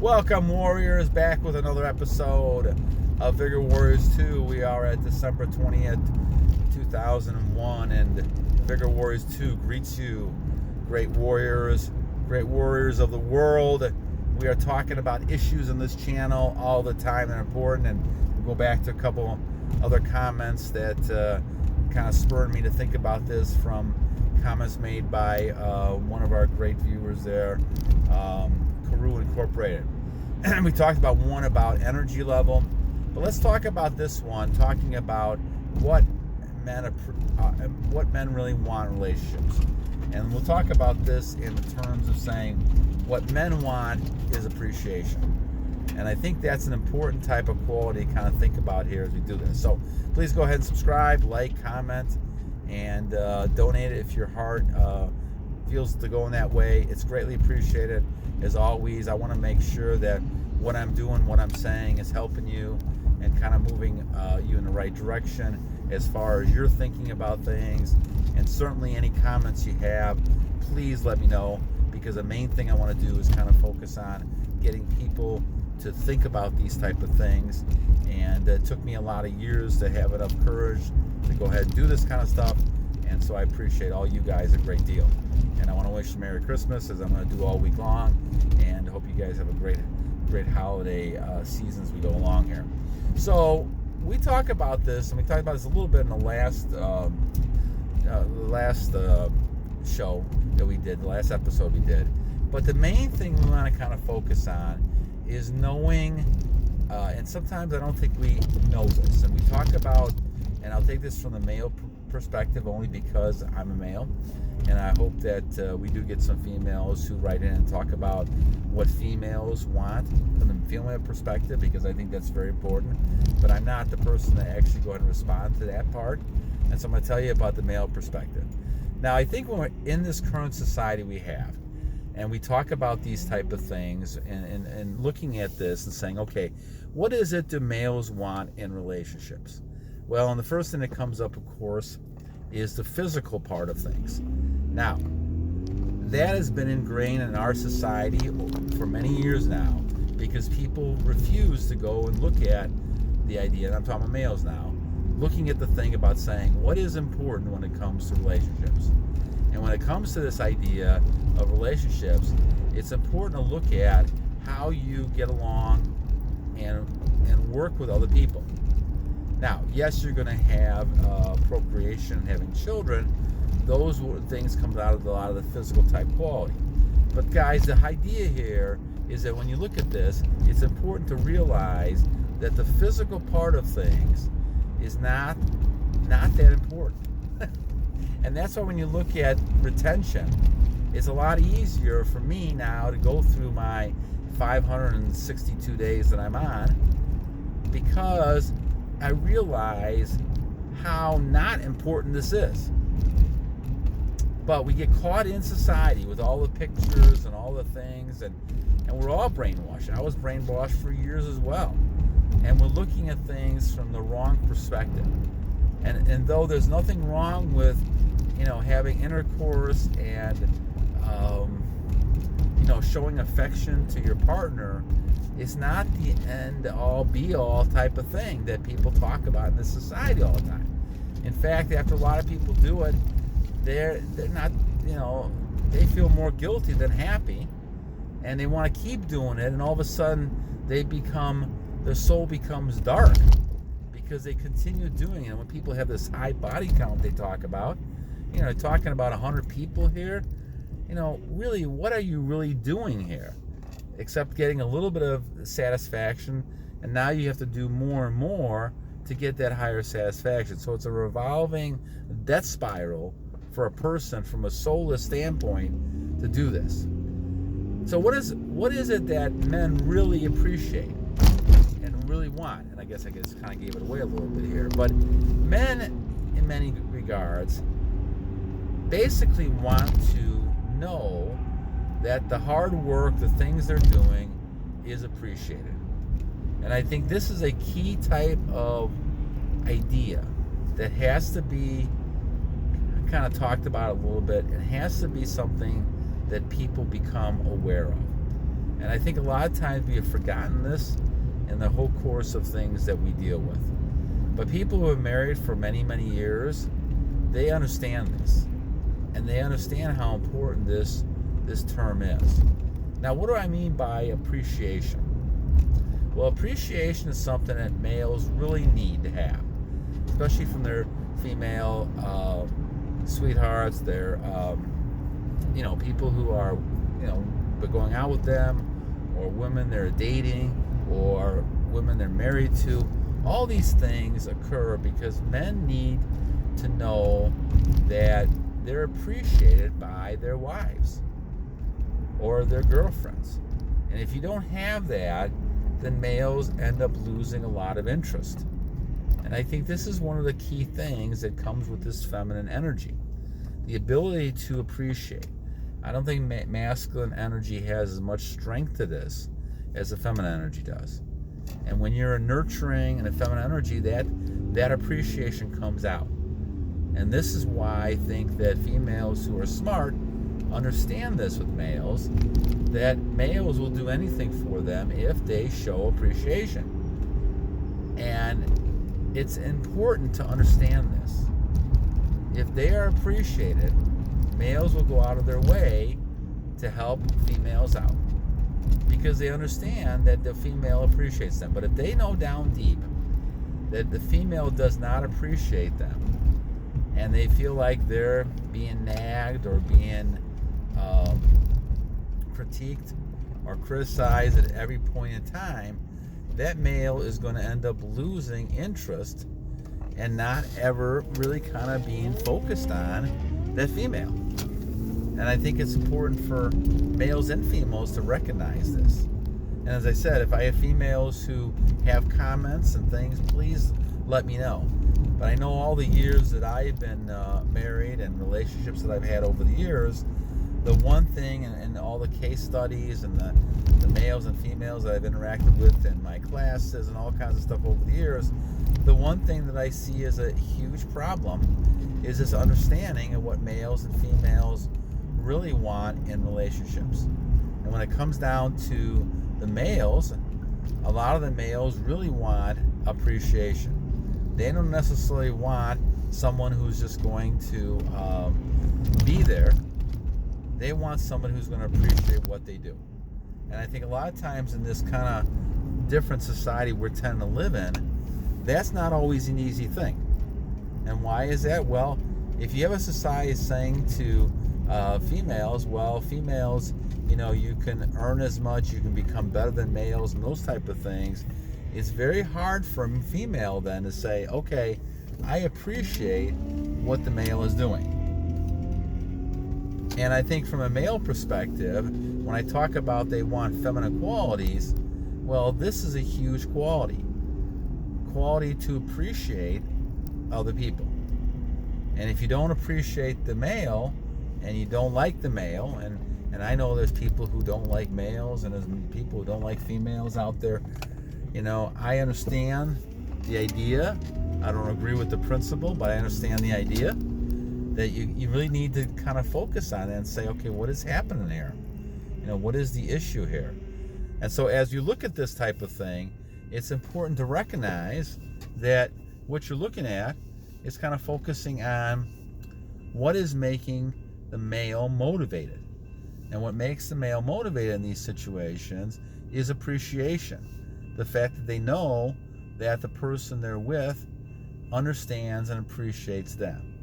Welcome, Warriors, back with another episode of Vigor Warriors 2. We are at December 20th, 2001, and Vigor Warriors 2 greets you, great warriors of the world. We are talking about issues in this channel all the time that are important, and we'll go back to a couple other comments that kind of spurred me to think about this from comments made by one of our great viewers there, Carew Incorporated. We talked about one about energy level, but let's talk about this one, talking about what men really want in relationships. And we'll talk about this in the terms of saying what men want is appreciation. And I think that's an important type of quality to kind of think about here as we do this. So please go ahead and subscribe, like, comment, and donate it if your heart feels to go in that way. It's greatly appreciated. As always, I want to make sure that what I'm doing, what I'm saying is helping you and kind of moving you in the right direction as far as you're thinking about things. And certainly any comments you have, please let me know, because the main thing I want to do is kind of focus on getting people to think about these type of things. And it took me a lot of years to have enough courage to go ahead and do this kind of stuff. And so I appreciate all you guys a great deal. And I want to wish you Merry Christmas, as I'm going to do all week long, and hope you guys have a great holiday season as we go along here. So we talk about this, and we talked about this a little bit in the last show that we did, the last episode we did. But the main thing we want to kind of focus on is knowing, and sometimes I don't think we know this, and we talk about, and I'll take this from the male perspective only because I'm a male, and I hope that we do get some females who write in and talk about what females want from the female perspective, because I think that's very important. But I'm not the person to actually go ahead and respond to that part, and so I'm going to tell you about the male perspective. Now, I think when we're in this current society we have, and we talk about these type of things, and looking at this and saying, okay, what is it do males want in relationships? Well, and the first thing that comes up, of course, is the physical part of things. Now, that has been ingrained in our society for many years now, because people refuse to go and look at the idea, and I'm talking about males now, looking at the thing about saying what is important when it comes to relationships. And when it comes to this idea of relationships, it's important to look at how you get along and work with other people. Now, yes, you're going to have procreation and having children. Those things come out of a lot of the physical type quality. But guys, the idea here is that when you look at this, it's important to realize that the physical part of things is not that important. And that's why when you look at retention, it's a lot easier for me now to go through my 562 days that I'm on, because I realize how not important this is. But we get caught in society with all the pictures and all the things, and we're all brainwashed. I was brainwashed for years as well. And we're looking at things from the wrong perspective. And though there's nothing wrong with, having intercourse and, showing affection to your partner, it's not the end-all, be-all type of thing that people talk about in this society all the time. In fact, after a lot of people do it, they're not, they feel more guilty than happy, and they want to keep doing it, and all of a sudden their soul becomes dark because they continue doing it. And when people have this high body count they talk about, talking about 100 people here, really, what are you really doing here? Except getting a little bit of satisfaction, and now you have to do more and more to get that higher satisfaction. So it's a revolving death spiral for a person from a soulless standpoint to do this. So what is it that men really appreciate and really want? And I guess kind of gave it away a little bit here, but men, in many regards, basically want to know that the hard work, the things they're doing, is appreciated. And I think this is a key type of idea that has to be kind of talked about a little bit. It has to be something that people become aware of. And I think a lot of times we have forgotten this in the whole course of things that we deal with. But people who are married for many, many years, they understand this. And they understand how important this term is. Now, what do I mean by appreciation? Well, appreciation is something that males really need to have, especially from their female sweethearts, their people who are going out with them, or women they're dating, or women they're married to. All these things occur because men need to know that they're appreciated by their wives or their girlfriends. And if you don't have that, then males end up losing a lot of interest. And I think this is one of the key things that comes with this feminine energy, the ability to appreciate. I don't think masculine energy has as much strength to this as the feminine energy does. And when you're nurturing and a feminine energy, that appreciation comes out. And this is why I think that females who are smart understand this with males, that males will do anything for them if they show appreciation. And it's important to understand this. If they are appreciated, males will go out of their way to help females out because they understand that the female appreciates them. But if they know down deep that the female does not appreciate them, and they feel like they're being nagged or being critiqued or criticized at every point in time, that male is going to end up losing interest and not ever really kind of being focused on that female. And I think it's important for males and females to recognize this. And as I said, if I have females who have comments and things, please let me know. But I know all the years that I've been married and relationships that I've had over the years, the one thing, and all the case studies and the males and females that I've interacted with in my classes and all kinds of stuff over the years, the one thing that I see as a huge problem is this understanding of what males and females really want in relationships. And when it comes down to the males, a lot of the males really want appreciation. They don't necessarily want someone who's just going to be there. They want someone who's going to appreciate what they do. And I think a lot of times in this kind of different society we're tending to live in, that's not always an easy thing. And why is that? Well, if you have a society saying to females, well, females, you can earn as much, you can become better than males, and those type of things, it's very hard for a female then to say, okay, I appreciate what the male is doing. And I think from a male perspective, when I talk about they want feminine qualities, well, this is a huge quality to appreciate other people. And if you don't appreciate the male, and you don't like the male, and I know there's people who don't like males, and there's people who don't like females out there, I understand the idea. I don't agree with the principle, but I understand the idea that you really need to kind of focus on it and say, okay, what is happening here? What is the issue here? And so as you look at this type of thing, it's important to recognize that what you're looking at is kind of focusing on what is making the male motivated. And what makes the male motivated in these situations is appreciation. The fact that they know that the person they're with understands and appreciates them.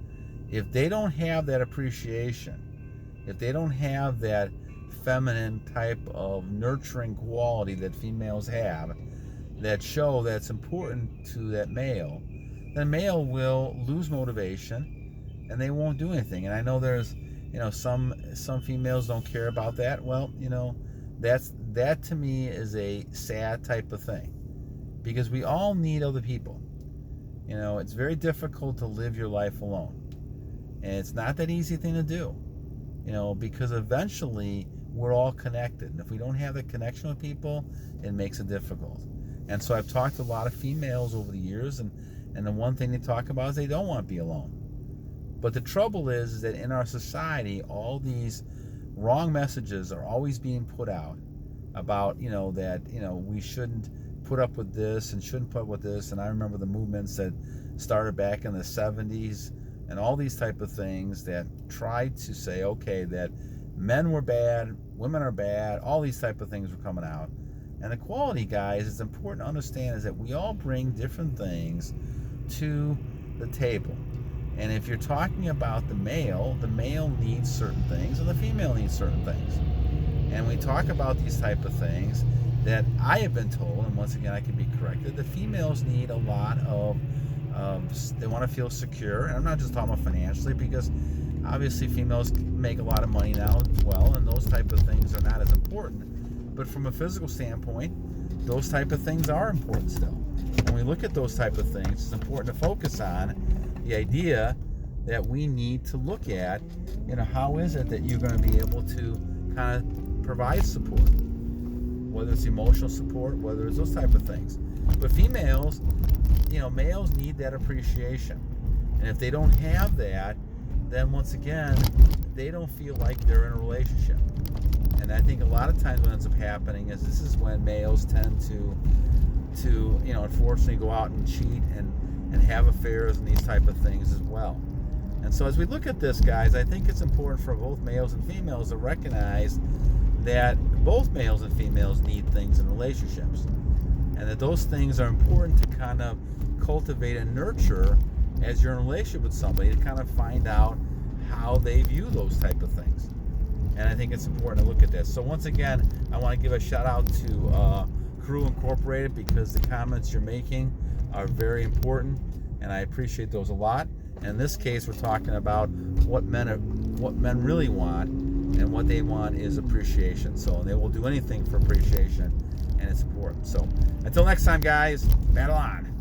If they don't have that appreciation, if they don't have that feminine type of nurturing quality that females have that show that's important to that male, then male will lose motivation and they won't do anything. And I know there's some females don't care about that. Well, that to me is a sad type of thing, because we all need other people. It's very difficult to live your life alone, and it's not that easy thing to do, because eventually we're all connected, and if we don't have that connection with people, it makes it difficult. And so I've talked to a lot of females over the years, and the one thing they talk about is they don't want to be alone. But the trouble is that in our society, all these wrong messages are always being put out about, that, we shouldn't put up with this and shouldn't put up with this. And I remember the movements that started back in the 70s and all these type of things that tried to say, okay, that men were bad, women are bad, all these type of things were coming out. And the quality, guys, it's important to understand is that we all bring different things to the table. And if you're talking about the male needs certain things and the female needs certain things. And we talk about these type of things that I have been told, and once again I can be corrected, the females need a lot of, they want to feel secure. And I'm not just talking about financially, because obviously females make a lot of money now as well, and those type of things are not as important. But from a physical standpoint, those type of things are important still. When we look at those type of things, it's important to focus on the idea that we need to look at, how is it that you're going to be able to kind of provide support, whether it's emotional support, whether it's those type of things. But females, males need that appreciation. And if they don't have that, then once again, they don't feel like they're in a relationship. And I think a lot of times what ends up happening is this is when males tend to unfortunately go out and cheat and have affairs and these type of things as well. And so as we look at this, guys, I think it's important for both males and females to recognize that both males and females need things in relationships, and that those things are important to kind of cultivate and nurture as you're in a relationship with somebody, to kind of find out how they view those type of things. And I think it's important to look at this. So once again, I want to give a shout out to Crew Incorporated, because the comments you're making are very important, and I appreciate those a lot. And in this case, we're talking about what men really want, and what they want is appreciation. So they will do anything for appreciation, and it's important. So until next time, guys, battle on.